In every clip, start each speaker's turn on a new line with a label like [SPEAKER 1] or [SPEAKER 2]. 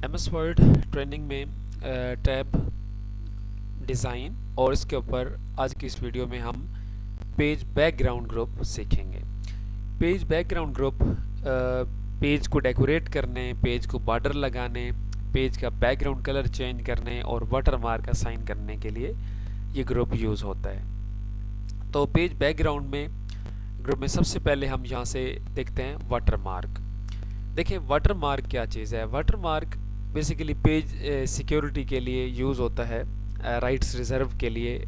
[SPEAKER 1] M S word training میں tab design اور اس کے اوپر آج کی اس ویڈیو میں ہم پیج بیک گراؤنڈ گروپ سیکھیں گے. Page back ground group page کو ڈیکوریٹ کرنے، پیج کو بارڈر لگانے، پیج کا بیک گراؤنڈ کلر چینج کرنے اور واٹر مارک اسائن کرنے کے لیے یہ گروپ یوز ہوتا ہے. تو پیج بیک گراؤنڈ میں گروپ میں سب سے پہلے ہم یہاں سے دیکھتے ہیں واٹر مارک. دیکھیں واٹر مارک کیا چیز ہے. Water mark basically page security کے لیے یوز ہوتا ہے، رائٹس ریزرو کے لیے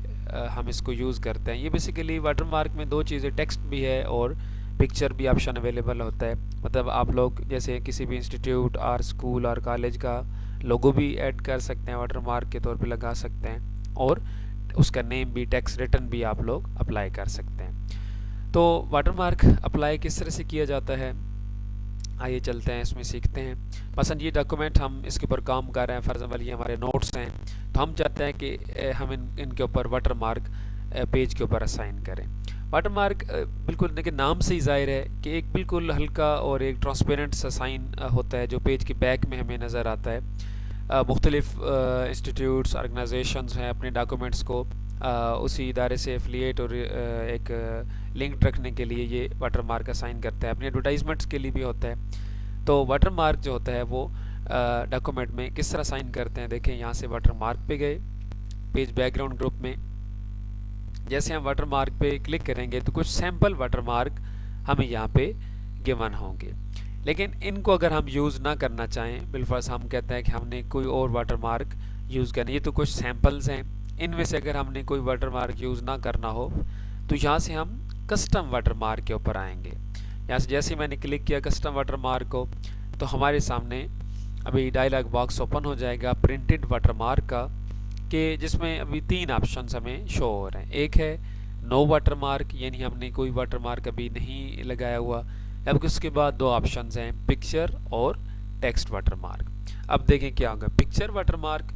[SPEAKER 1] ہم اس کو یوز کرتے ہیں. یہ بیسیکلی واٹر مارک میں دو چیزیں، ٹیکسٹ بھی ہے اور پکچر بھی آپشن اویلیبل ہوتا ہے. مطلب آپ لوگ جیسے کسی بھی انسٹیٹیوٹ اور اسکول اور کالج کا لوگو بھی ایڈ کر سکتے ہیں، واٹر مارک کے طور پہ لگا سکتے ہیں، اور اس کا نیم بھی، ٹیکسٹ ریٹن بھی آپ لوگ اپلائی کر سکتے ہیں. تو واٹر مارک اپلائی کس طرح سے کیا جاتا ہے، آئیے چلتے ہیں اس میں سیکھتے ہیں. مثلا یہ ڈاکومنٹ ہم اس کے اوپر کام کر رہے ہیں، فرض یہ ہمارے نوٹس ہیں، تو ہم چاہتے ہیں کہ ہم ان کے اوپر واٹر مارک پیج کے اوپر اسائن کریں. واٹر مارک بالکل دیکھیں نام سے ہی ظاہر ہے کہ ایک بالکل ہلکا اور ایک ٹرانسپیرنٹ سا سائن ہوتا ہے جو پیج کے بیک میں ہمیں نظر آتا ہے. مختلف انسٹیٹیوٹس، آرگنائزیشنز ہیں اپنے ڈاکومنٹس کو اسی ادارے سے ایفلیٹ اور ایک لنکڈ رکھنے کے لیے یہ واٹر مارک اسائن کرتا ہے. اپنے ایڈورٹائزمنٹس کے لیے بھی ہوتا ہے. تو واٹر مارک جو ہوتا ہے وہ ڈاکومنٹ میں کس طرح سائن کرتے ہیں. دیکھیں یہاں سے واٹر مارک پہ گئے پیج بیک گراؤنڈ گروپ میں، جیسے ہم واٹر مارک پہ کلک کریں گے تو کچھ سیمپل واٹر مارک ہمیں یہاں پہ گیون ہوں گے. لیکن ان کو اگر ہم یوز نہ کرنا چاہیں، بالفرض ہم کہتے ہیں کہ ہم نے کوئی اور واٹر مارک یوز کرنا، یہ تو کچھ سیمپلز ہیں، ان میں سے اگر ہم نے کوئی واٹر مارک یوز نہ کرنا ہو تو یہاں سے ہم کسٹم واٹر مارک کے اوپر آئیں گے. یہاں سے جیسے میں نے کلک کیا کسٹم واٹر مارک کو تو ہمارے سامنے ابھی ڈائلاگ باکس اوپن ہو جائے گا پرنٹڈ واٹر مارک کا، کہ جس میں ابھی تین آپشنز ہمیں شو ہو رہے ہیں. ایک ہے نو واٹر مارک، یعنی ہم نے کوئی واٹر مارک ابھی نہیں لگایا ہوا. اب اس کے بعد دو آپشنز ہیں پکچر اور ٹیکسٹ واٹر مارک. اب دیکھیں کیا ہوگا. پکچر واٹر مارک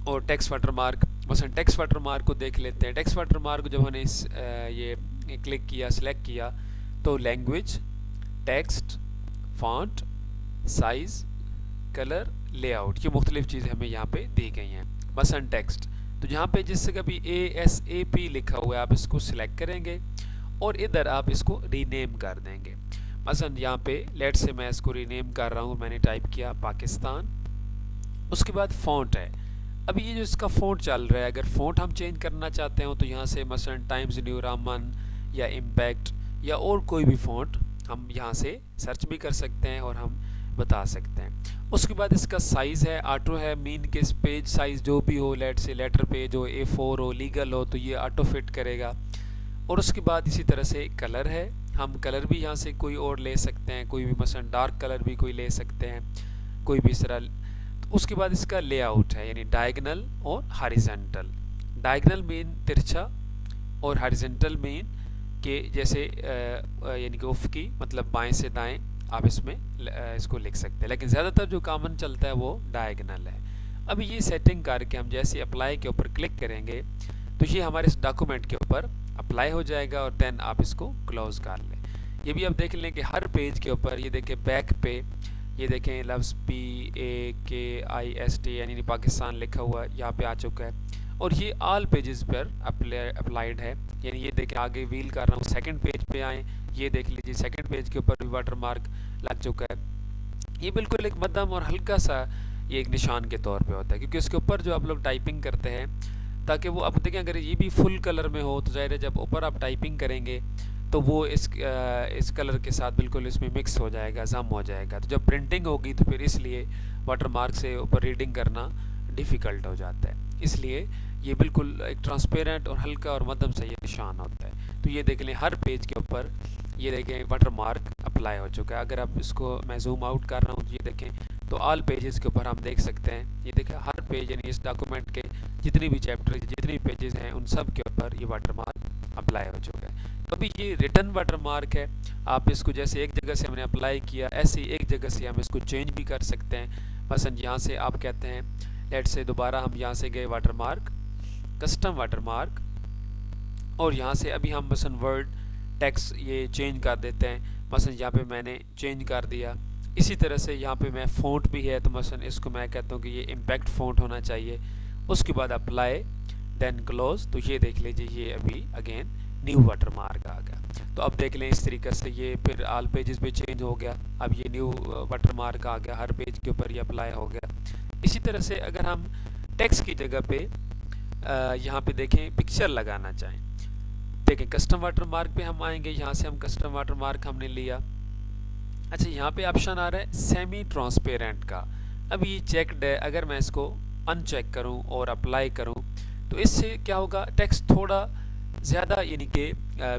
[SPEAKER 1] اور ٹیکسٹ واٹر مارک، مثلا ٹیکسٹ واٹر مارک کو دیکھ لیتے ہیں. ٹیکسٹ واٹر مارک جب ہم نے یہ کلک کیا، سلیکٹ کیا، تو language, text, font, size, colour, lay out, یہ مختلف چیزیں ہمیں یہاں پہ دی گئی ہیں. مثلا ٹیکسٹ، تو یہاں پہ جس سے کبھی ASAP لکھا ہوا ہے آپ اس کو سلیکٹ کریں گے اور ادھر آپ اس کو ری نیم کر دیں گے. مثلا یہاں پہ لیٹ سے میں اس کو ری نیم کر رہا ہوں، میں نے ٹائپ کیا پاکستان. اس کے بعد فونٹ ہے. ابھی یہ جو اس کا فونٹ چل رہا ہے، اگر فونٹ ہم چینج کرنا چاہتے ہوں تو یہاں سے مثلا ٹائمز نیو رامن یا امپیکٹ یا اور کوئی بھی فونٹ ہم یہاں سے سرچ بھی کر سکتے ہیں اور ہم بتا سکتے ہیں. اس کے بعد اس کا سائز ہے، آٹو ہے، مین کے پیج سائز جو بھی ہو، لیٹ سے لیٹر پیج ہو، A4 ہو، لیگل ہو، تو یہ آٹو فٹ کرے گا. اور اس کے بعد اسی طرح سے کلر ہے، ہم کلر بھی یہاں سے کوئی اور لے سکتے ہیں، کوئی بھی مثلا ڈارک کلر بھی کوئی لے سکتے ہیں، کوئی بھی اس طرح. اس کے بعد اس کا لے آؤٹ ہے، یعنی ڈائگنل اور ہاریزنٹل. ڈائگنل مین ترچھا اور ہاریزنٹل مین کہ جیسے یعنی کہ افقی، مطلب بائیں سے دائیں آپ اس میں اس کو لکھ سکتے ہیں. لیکن زیادہ تر جو کامن چلتا ہے وہ ڈائگنل ہے. ابھی یہ سیٹنگ کر کے ہم جیسے اپلائی کے اوپر کلک کریں گے تو یہ ہمارے اس ڈاکومنٹ کے اوپر اپلائی ہو جائے گا اور دین آپ اس کو کلوز کر لیں. یہ بھی آپ دیکھ لیں کہ ہر پیج کے اوپر یہ دیکھیں بیک پہ یہ دیکھیں لفظ PAKIST یعنی پاکستان لکھا ہوا یہاں پہ آ چکا ہے، اور یہ آل پیجز پر اپلائیڈ ہے. یعنی یہ دیکھیں آگے ویل کر رہا ہوں، سیکنڈ پیج پہ آئیں، یہ دیکھ لیجیے سیکنڈ پیج کے اوپر بھی واٹر مارک لگ چکا ہے. یہ بالکل ایک مدھم اور ہلکا سا یہ ایک نشان کے طور پہ ہوتا ہے، کیونکہ اس کے اوپر جو آپ لوگ ٹائپنگ کرتے ہیں تاکہ وہ آپ دیکھیں اگر یہ بھی فل کلر میں ہو تو ظاہر ہے جب اوپر آپ ٹائپنگ کریں گے تو وہ اس کلر کے ساتھ بالکل اس میں مکس ہو جائے گا، ضم ہو جائے گا. تو جب پرنٹنگ ہوگی تو پھر اس لیے واٹر مارک سے اوپر ریڈنگ کرنا ڈیفیکلٹ ہو جاتا ہے. اس لیے یہ بالکل ایک ٹرانسپیرنٹ اور ہلکا اور مدھم سے یہ نشان ہوتا ہے. تو یہ دیکھ لیں ہر پیج کے اوپر یہ دیکھیں واٹر مارک اپلائی ہو چکا ہے. اگر آپ اس کو میں زوم آؤٹ کر رہا ہوں تو یہ دیکھیں تو آل پیجز کے اوپر ہم دیکھ سکتے ہیں، یہ دیکھیں ہر پیج یعنی اس ڈاکومنٹ کے جتنی بھی چیپٹر جتنی پیجز ہیں ان سب کے اوپر یہ واٹر مارک اپلائی ہو چکا ہے. تو ابھی یہ ریٹن واٹر مارک ہے، آپ اس کو جیسے ایک جگہ سے ہم نے اپلائی کیا ایسے ہی ایک جگہ سے ہم اس کو چینج بھی کر سکتے ہیں. مثلا یہاں سے آپ کہتے ہیں لیٹ سے دوبارہ ہم یہاں سے گئے water mark, custom water mark, اور یہاں سے ابھی ہم مثلا ورڈ ٹیکسٹ یہ چینج کر دیتے ہیں. مثلا یہاں پہ میں نے چینج کر دیا اسی طرح سے یہاں پہ میں فونٹ بھی ہے تو مثلا اس کو میں کہتا ہوں کہ یہ امپیکٹ فونٹ ہونا چاہیے. اس کے بعد اپلائی دین کلوز. تو یہ دیکھ لیجیے یہ ابھی اگین نیو واٹر مارک آ گیا. تو اب دیکھ لیں اس طریقے سے یہ پھر آل پیجز پہ چینج ہو گیا. اب یہ نیو واٹر مارک آ گیا, ہر پیج کے اوپر یہ اپلائی ہو گیا. اسی طرح سے اگر ہم ٹیکسٹ کی جگہ پہ یہاں پہ دیکھیں پکچر لگانا چاہیں, دیکھیں کسٹم واٹر مارک پہ ہم آئیں گے. یہاں سے ہم کسٹم واٹر مارک ہم نے لیا. اچھا یہاں پہ آپشن آ رہا ہے سیمی ٹرانسپیرنٹ کا. اب یہ چیکڈ ہے, اگر میں اس کو ان چیک کروں اور اپلائی کروں تو اس سے کیا ہوگا, ٹیکسٹ تھوڑا زیادہ یعنی کہ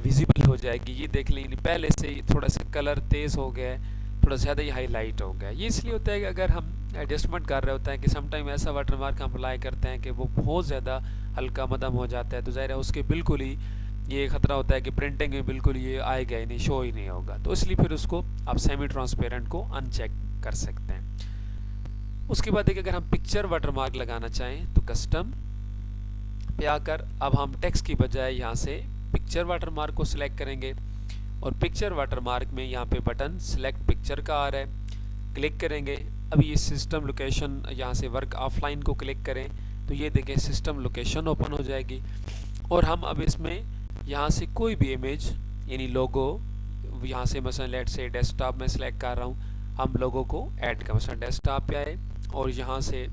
[SPEAKER 1] ویزیبل ہو جائے گی. یہ دیکھ لیں یعنی پہلے سے تھوڑا سا کلر تیز ہو گیا ہے, تھوڑا زیادہ ہی ہائی لائٹ ہو گیا. یہ اس لیے ہوتا ہے کہ اگر ہم ایڈجسٹمنٹ کر رہے ہوتے ہیں کہ سم ٹائم ایسا واٹر مارک ہم اپلائی کرتے ہیں کہ وہ بہت زیادہ ہلکا مدھم ہو جاتا ہے, تو ظاہر ہے اس کے بالکل ہی یہ خطرہ ہوتا ہے کہ پرنٹنگ میں بالکل یہ آئے گا ہی نہیں, شو ہی نہیں ہوگا. تو اس لیے پھر اس کو آپ سیمی ٹرانسپیرنٹ کو ان چیک کر سکتے ہیں. اس کے بعد اگر ہم پکچر واٹر مارک لگانا چاہیں تو کسٹم پہ آ کر اب ہم ٹیکسٹ کی بجائے یہاں سے پکچر واٹر مارک کو سلیکٹ کریں گے, اور پکچر واٹر مارک میں یہاں پہ بٹن سلیکٹ پکچر کا آ رہا ہے, کلک کریں گے. ابھی یہ سسٹم لوکیشن یہاں سے ورک آف لائن کو کلک کریں تو یہ دیکھیں سسٹم لوکیشن اوپن ہو جائے گی, اور ہم اب اس میں یہاں سے کوئی بھی امیج یعنی لوگو یہاں سے مثلا لیٹ سے ڈیسک ٹاپ میں سلیکٹ کر رہا ہوں, ہم لوگوں کو ایڈ کر مثلا ڈیسک ٹاپ پہ آئے اور یہاں سے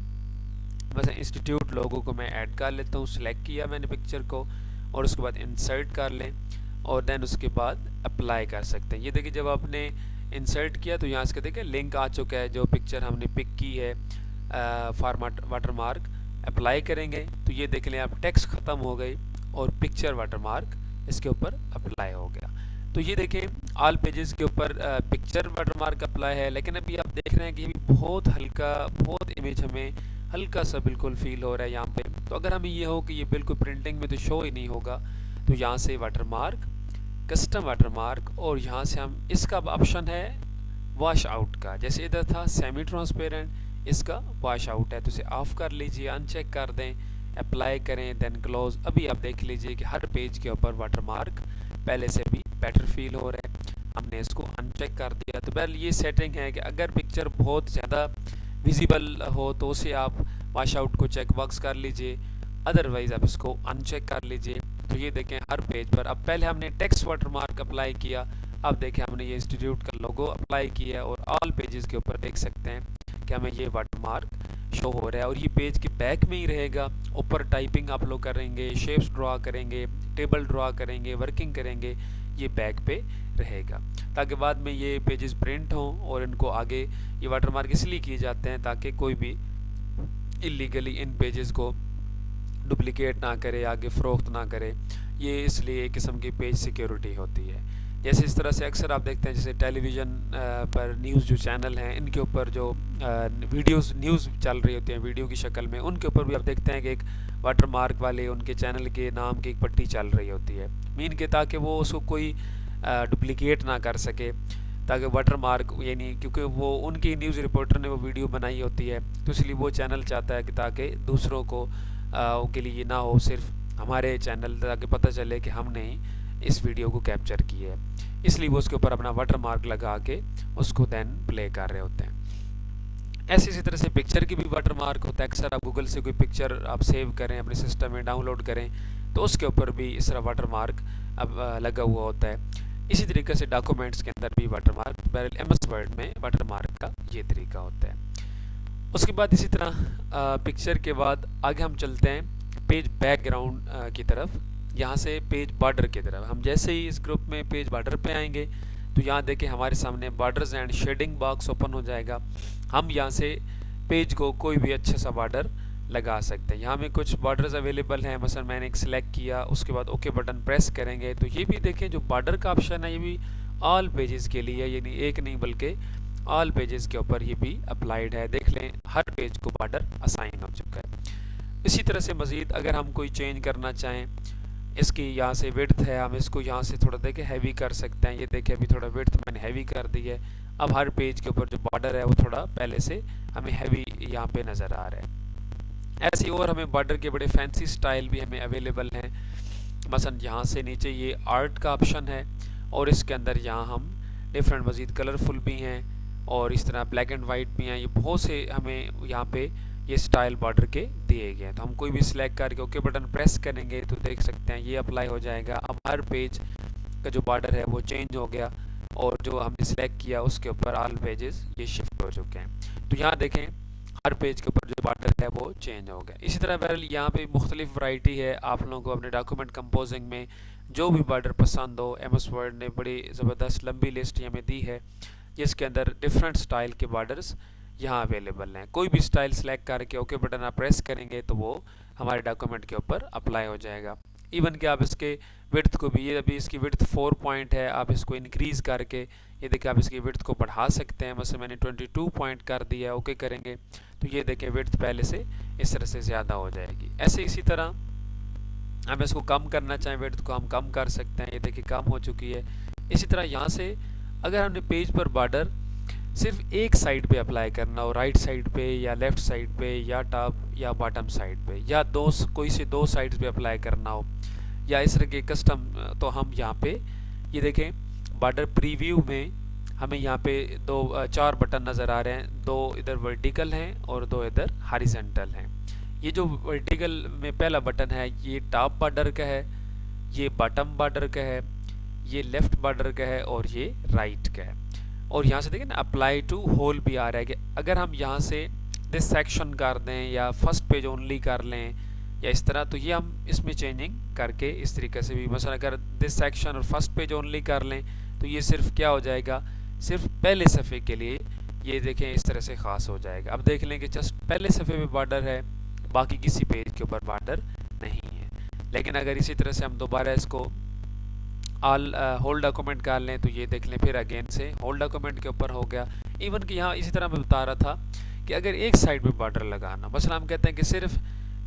[SPEAKER 1] مثلا انسٹیٹیوٹ لوگو کو میں ایڈ کر لیتا ہوں. سلیکٹ کیا میں نے پکچر کو, اور اس کے بعد انسرٹ کر لیں اور دین اس کے بعد اپلائی کر سکتے ہیں. یہ دیکھیں جب آپ نے انسرٹ کیا تو یہاں سے دیکھیں لنک آ چکا ہے, جو پکچر ہم نے پک کی ہے فارمیٹ واٹر مارک اپلائی کریں گے تو یہ دیکھ لیں آپ ٹیکسٹ ختم ہو گئی اور پکچر واٹر مارک اس کے اوپر اپلائی ہو گیا. تو یہ دیکھیں آل پیجز کے اوپر پکچر واٹر مارک اپلائی ہے, لیکن ابھی آپ دیکھ رہے ہیں کہ یہ بہت ہلکا, بہت امیج ہمیں ہلکا سا بالکل فیل ہو رہا ہے یہاں پہ. تو اگر ہمیں یہ ہو کہ یہ بالکل پرنٹنگ میں تو شو ہی نہیں ہوگا تو یہاں سے water mark, custom water mark, اور یہاں سے ہم اس کا آپشن ہے واش آؤٹ کا. جیسے ادھر تھا سیمی ٹرانسپیرنٹ, اس کا واش آؤٹ ہے تو اسے آف کر لیجئے, ان چیک کر دیں, اپلائی کریں دین کلوز. ابھی آپ دیکھ لیجئے کہ ہر پیج کے اوپر واٹر مارک پہلے سے بھی بیٹر فیل ہو رہا ہے. ہم نے اس کو ان چیک کر دیا. تو بہرحال یہ سیٹنگ ہے کہ اگر پکچر بہت زیادہ ویزیبل ہو تو اسے آپ واش آؤٹ کو چیک باکس کر لیجئے, ادروائز آپ اس کو ان چیک کر لیجئے. تو یہ دیکھیں ہر پیج پر, اب پہلے ہم نے ٹیکسٹ واٹر مارک اپلائی کیا, اب دیکھیں ہم نے یہ انسٹیٹیوٹ کا لوگو اپلائی کیا ہے, اور آل پیجز کے اوپر دیکھ سکتے ہیں کہ ہمیں یہ واٹر مارک شو ہو رہا ہے. اور یہ پیج کے بیک میں ہی رہے گا. اوپر ٹائپنگ آپ لوگ کریں گے, شیپس ڈرا کریں گے, ٹیبل ڈرا کریں گے, ورکنگ کریں گے, یہ بیک پہ رہے گا تاکہ بعد میں یہ پیجز پرنٹ ہوں. اور ان کو آگے یہ واٹر مارک اس لیے کیے جاتے ہیں تاکہ کوئی بھی اللیگلی ان پیجز کو ڈپلیکیٹ نہ کرے, آگے فروخت نہ کرے. یہ اس لیے ایک قسم کی پیج سیکیورٹی ہوتی ہے. جیسے اس طرح سے اکثر آپ دیکھتے ہیں جیسے ٹیلی ویژن پر نیوز جو چینل ہیں ان کے اوپر جو نیوز چل رہی ہوتی ہیں ویڈیو کی شکل میں, ان کے اوپر بھی آپ دیکھتے ہیں کہ ایک واٹر مارک والے ان کے چینل کے نام کی ایک پٹی چل رہی ہوتی ہے, مین کے تاکہ وہ اس کو کوئی ڈپلیکیٹ نہ کر سکے, تاکہ واٹر مارک یعنی کیونکہ وہ ان کی نیوز رپورٹر نے وہ ویڈیو بنائی ہوتی ہے تو اس لیے وہ چینل چاہتا ہے کہ تاکہ دوسروں کو کے لیے یہ نہ ہو, صرف ہمارے چینل تاکہ پتہ چلے کہ ہم نے اس ویڈیو کو کیپچر کی ہے, اس لیے وہ اس کے اوپر اپنا واٹر مارک لگا کے اس کو دین پلے کر رہے ہوتے ہیں. ایسے اسی طرح سے پکچر کی بھی واٹر مارک ہوتا ہے. اکثر آپ گوگل سے کوئی پکچر آپ سیو کریں اپنے سسٹم میں ڈاؤن لوڈ کریں تو اس کے اوپر بھی اس طرح واٹر مارک اب لگا ہوا ہوتا ہے. اسی طریقے سے ڈاکومنٹس کے اندر بھی واٹر مارک, بہرحال ایم ایس ورڈ میں واٹر مارک کا یہ طریقہ ہوتا ہے. اس کے بعد اسی طرح پکچر کے بعد آگے ہم چلتے ہیں پیج بیک گراؤنڈ کی طرف. یہاں سے پیج بارڈر کی طرف ہم جیسے ہی اس گروپ میں پیج بارڈر پہ آئیں گے تو یہاں دیکھیں ہمارے سامنے borders and shading box open ہو جائے گا. ہم یہاں سے پیج کو کوئی بھی اچھا سا بارڈر لگا سکتے ہیں. یہاں میں کچھ بارڈرز اویلیبل ہیں, مثلا میں نے ایک سلیکٹ کیا, اس کے بعد اوکے بٹن پریس کریں گے تو یہ بھی دیکھیں جو بارڈر کا آپشن ہے یہ بھی آل پیجز کے لیے, یعنی ایک نہیں بلکہ آل پیجز کے اوپر یہ بھی اپلائیڈ ہے. دیکھ لیں ہر پیج کو بارڈر اسائن ہو چکا ہے. اسی طرح سے مزید اگر ہم کوئی چینج کرنا چاہیں, اس کی یہاں سے وڈتھ ہے, ہم اس کو یہاں سے تھوڑا دیکھیں ہیوی کر سکتے ہیں. یہ دیکھیں ابھی تھوڑا وڈتھ میں نے ہیوی کر دی ہے. اب ہر پیج کے اوپر جو بارڈر ہے وہ تھوڑا پہلے سے ہمیں ہیوی یہاں پہ نظر آ رہا ہے. ایسے اور ہمیں بارڈر کے بڑے فینسی سٹائل بھی ہمیں اویلیبل ہیں. مثلا یہاں سے نیچے یہ آرٹ کا آپشن ہے, اور اس کے اندر یہاں ہم ڈیفرنٹ مزید کلرفل بھی ہیں, اور اس طرح بلیک اینڈ وائٹ بھی ہیں. یہ بہت سے ہمیں یہاں پہ یہ سٹائل بارڈر کے دیے گئے ہیں. تو ہم کوئی بھی سلیکٹ کر کے اوکے بٹن پریس کریں گے تو دیکھ سکتے ہیں یہ اپلائی ہو جائے گا. اب ہر پیج کا جو بارڈر ہے وہ چینج ہو گیا اور جو ہم نے سلیکٹ کیا اس کے اوپر آل پیجز یہ شفٹ ہو چکے ہیں. تو یہاں دیکھیں ہر پیج کے اوپر جو بارڈر ہے وہ چینج ہو گیا. اسی طرح بہرحال یہاں پہ مختلف ورائٹی ہے. آپ لوگوں کو اپنے ڈاکومنٹ کمپوزنگ میں جو بھی بارڈر پسند ہو, ایم ایس ورڈ نے بڑی زبردست لمبی لسٹ ہمیں دی ہے جس کے اندر ڈفرینٹ سٹائل کے بارڈرز یہاں اویلیبل ہیں. کوئی بھی سٹائل سلیکٹ کر کے اوکے بٹن آپ پریس کریں گے تو وہ ہمارے ڈاکومنٹ کے اوپر اپلائی ہو جائے گا. ایون کہ آپ اس کے وڈتھ کو بھی, یہ ابھی اس کی وڈتھ 4 پوائنٹ ہے, آپ اس کو انکریز کر کے یہ دیکھیں آپ اس کی وڈتھ کو بڑھا سکتے ہیں. مثلا میں نے 22 پوائنٹ کر دیا, اوکے کریں گے تو یہ دیکھیں وڈتھ پہلے سے اس طرح سے زیادہ ہو جائے گی. ایسے اسی طرح ہم اس کو کم کرنا چاہیں وڈتھ کو ہم کم کر سکتے ہیں, یہ دیکھیں کم ہو چکی ہے. اسی طرح یہاں سے اگر ہم نے پیج پر بارڈر صرف ایک سائڈ پہ اپلائی کرنا ہو, رائٹ سائڈ پہ یا لیفٹ سائڈ پہ یا ٹاپ یا باٹم سائڈ پہ, یا کوئی سے دو سائڈز پہ اپلائی کرنا ہو یا اس طرح کے کسٹم, تو ہم یہاں پہ یہ دیکھیں بارڈر پریویو میں ہمیں یہاں پہ 4 بٹن نظر آ رہے ہیں. 2 ادھر ورٹیکل ہیں اور 2 ادھر ہاریزنٹل ہیں. یہ جو ورٹیکل میں پہلا بٹن ہے یہ ٹاپ بارڈر کا ہے, یہ باٹم بارڈر کا ہے, یہ لیفٹ بارڈر کا ہے اور یہ رائٹ کا ہے. اور یہاں سے دیکھیں نا اپلائی ٹو ہول بھی آ رہا ہے کہ اگر ہم یہاں سے دس سیکشن کر دیں یا فرسٹ پیج اونلی کر لیں یا اس طرح, تو یہ ہم اس میں چینجنگ کر کے اس طریقے سے بھی, مثلا اگر دس سیکشن اور فرسٹ پیج اونلی کر لیں تو یہ صرف کیا ہو جائے گا, صرف پہلے صفحے کے لیے یہ دیکھیں اس طرح سے خاص ہو جائے گا. اب دیکھ لیں کہ جسٹ پہلے صفحے پہ بارڈر ہے, باقی کسی پیج کے اوپر بارڈر نہیں ہے. لیکن اگر اسی طرح سے ہم دوبارہ اس کو آل ہول ڈاکومنٹ کر لیں تو یہ دیکھ لیں پھر اگین سے ہول ڈاکومنٹ کے اوپر ہو گیا. ایون کہ یہاں اسی طرح میں بتا رہا تھا کہ اگر ایک سائڈ پہ بارڈر لگانا, مثلا ہم کہتے ہیں کہ صرف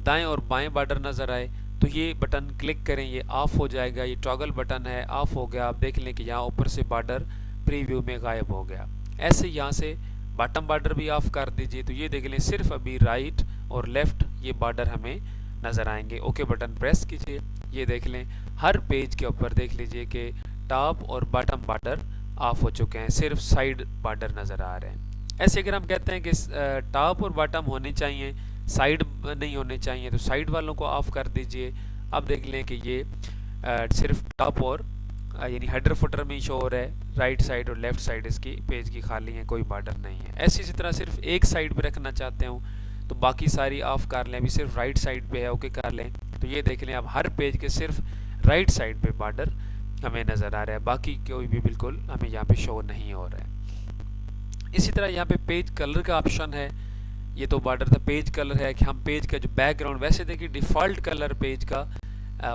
[SPEAKER 1] دائیں اور بائیں بارڈر نظر آئے تو یہ بٹن کلک کریں, یہ آف ہو جائے گا. یہ ٹاگل بٹن ہے, آف ہو گیا. آپ دیکھ لیں کہ یہاں اوپر سے بارڈر پریویو میں غائب ہو گیا. ایسے یہاں سے باٹم بارڈر بھی آف کر دیجئے تو یہ دیکھ لیں صرف ابھی رائٹ اور لیفٹ یہ بارڈر ہمیں نظر آئیں گے. اوکے بٹن پریس کیجئے, یہ دیکھ لیں ہر پیج کے اوپر دیکھ لیجئے کہ ٹاپ اور باٹم بارڈر آف ہو چکے ہیں, صرف سائیڈ بارڈر نظر آ رہے ہیں. ایسے اگر ہم کہتے ہیں کہ ٹاپ اور باٹم ہونے چاہیے, سائیڈ نہیں ہونے چاہیے, تو سائیڈ والوں کو آف کر دیجئے. اب دیکھ لیں کہ یہ صرف ٹاپ اور یعنی ہیڈر فوٹر میں شو ہو رہا ہے, رائٹ سائڈ اور لیفٹ سائڈ اس کی پیج کی خالی ہیں, کوئی بارڈر نہیں ہے. ایسی اسی طرح صرف ایک سائیڈ پہ رکھنا چاہتے ہوں تو باقی ساری آف کر لیں, ابھی صرف رائٹ سائڈ پہ ہے, اوکے کر لیں تو یہ دیکھ لیں اب ہر پیج کے صرف رائٹ سائڈ پہ بارڈر ہمیں نظر آ رہا ہے, باقی کوئی بھی بالکل ہمیں یہاں پہ شو نہیں ہو رہا ہے. اسی طرح یہاں پہ پیج کلر کا آپشن ہے. یہ تو بارڈر تھا, پیج کلر ہے کہ ہم پیج کا جو بیک گراؤنڈ, ویسے دیکھیں ڈیفالٹ کلر پیج کا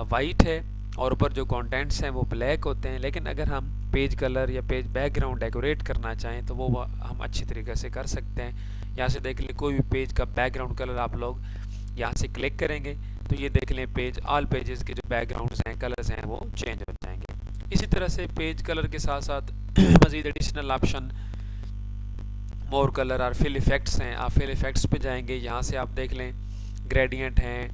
[SPEAKER 1] وائٹ ہے اور اوپر جو کانٹینٹس ہیں وہ بلیک ہوتے ہیں, لیکن اگر ہم پیج کلر یا پیج بیک گراؤنڈ ڈیکوریٹ کرنا چاہیں تو وہ ہم اچھی طریقے سے کر سکتے ہیں. یہاں سے دیکھ لیں کوئی بھی پیج کا بیک گراؤنڈ کلر آپ لوگ یہاں سے کلک کریں گے تو یہ دیکھ لیں پیج آل پیجز کے جو بیک گراؤنڈز ہیں, کلرز ہیں, وہ چینج ہو جائیں گے. اسی طرح سے پیج کلر کے ساتھ ساتھ مزید ایڈیشنل آپشن مور کلر اور فل ایفیکٹس ہیں. آپ فل ایفیکٹس پہ جائیں گے, یہاں سے آپ دیکھ لیں گریڈینٹ ہیں,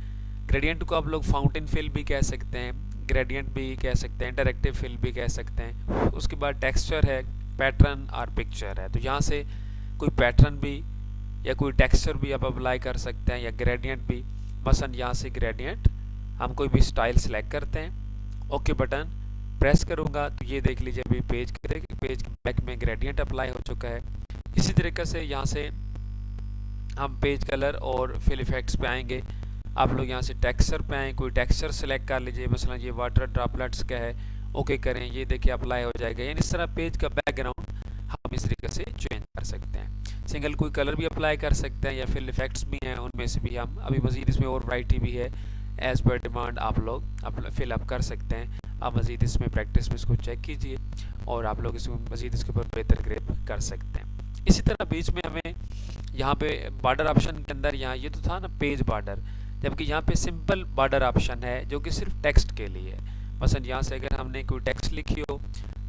[SPEAKER 1] گریڈینٹ کو آپ لوگ فاؤنٹین فل بھی کہہ سکتے ہیں, گریڈینٹ بھی کہہ سکتے ہیں, انٹریکٹیو فل بھی کہہ سکتے ہیں. اس کے بعد ٹیکسچر ہے, پیٹرن اور پکچر ہے. تو یہاں سے کوئی پیٹرن بھی یا کوئی ٹیکسچر بھی آپ اپلائی کر سکتے ہیں یا گریڈینٹ بھی. مثلا یہاں سے گریڈینٹ ہم کوئی بھی سٹائل سلیکٹ کرتے ہیں, اوکے بٹن پریس کروں گا تو یہ دیکھ لیجئے ابھی پیج کے بیک میں گریڈینٹ اپلائی ہو چکا ہے. اسی طریقے سے یہاں سے ہم پیج کلر اور فل ایفیکٹس پہ آئیں گے. آپ لوگ یہاں سے ٹیکسچر پہ آئیں, کوئی ٹیکسچر سلیکٹ کر لیجئے, مثلا یہ واٹر ڈراپلٹس کا ہے, اوکے کریں, یہ دیکھیں اپلائی ہو جائے گا. یعنی اس طرح پیج کا بیک گراؤنڈ ہم اس طریقے سے چینج کر سکتے ہیں. سنگل کوئی کلر بھی اپلائی کر سکتے ہیں یا فل ایفیکٹس بھی ہیں, ان میں سے بھی ہم ابھی مزید اس میں اور ورائٹی بھی ہے, ایز پر ڈیمانڈ آپ لوگ فل اپ کر سکتے ہیں. آپ مزید اس میں پریکٹس میں اس کو چیک کیجئے اور آپ لوگ اس کو مزید اس کے اوپر بہتر گریپ کر سکتے ہیں. اسی طرح بیچ میں ہمیں یہاں پہ بارڈر آپشن کے اندر, یہاں یہ تو تھا نا پیج بارڈر, جبکہ یہاں پہ سمپل بارڈر آپشن ہے جو کہ صرف ٹیکسٹ کے لیے ہے. مثلا یہاں سے اگر ہم نے کوئی ٹیکسٹ لکھی ہو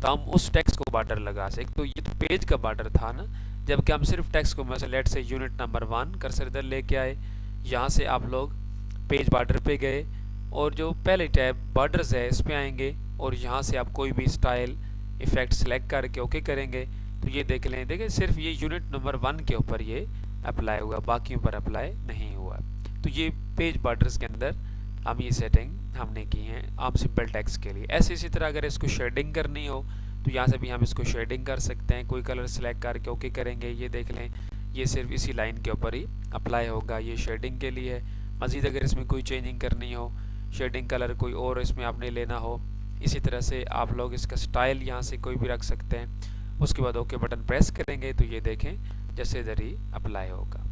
[SPEAKER 1] تو ہم اس ٹیکسٹ کو بارڈر لگا سکتے. تو یہ تو پیج کا بارڈر تھا نا, جبکہ ہم صرف ٹیکسٹ کو, مثلا لیٹ سے یونٹ نمبر 1 کرسر ادھر لے کے آئے, یہاں سے آپ لوگ پیج بارڈر پہ گئے اور جو پہلے ٹیب بارڈرز ہے اس پہ آئیں گے اور یہاں سے آپ کوئی بھی سٹائل ایفیکٹ سلیکٹ کر کے اوکے کریں گے تو یہ دیکھ لیں، دیکھیں صرف یہ یونٹ نمبر 1 کے اوپر یہ اپلائی ہوا، باقیوں پر اپلائی نہیں ہوا۔ تو یہ پیج بارڈرز کے اندر ہم یہ سیٹنگ ہم نے کی ہیں عام سمپل ٹیکسٹ کے لیے۔ ایسے اسی طرح اگر اس کو شیڈنگ کرنی ہو تو یہاں سے بھی ہم اس کو شیڈنگ کر سکتے ہیں، کوئی کلر سلیکٹ کر کے اوکے کریں گے، یہ دیکھ لیں یہ صرف اسی لائن کے اوپر ہی اپلائی ہوگا، یہ شیڈنگ کے لیے ہے۔ مزید اگر اس میں کوئی چینجنگ کرنی ہو، شیڈنگ کلر کوئی اور اس میں آپ نے لینا ہو، اسی طرح سے آپ لوگ اس کا سٹائل یہاں سے کوئی بھی رکھ سکتے ہیں۔ اس کے بعد اوکے بٹن پریس کریں گے تو یہ دیکھیں جیسے ادھر ہی اپلائی ہوگا۔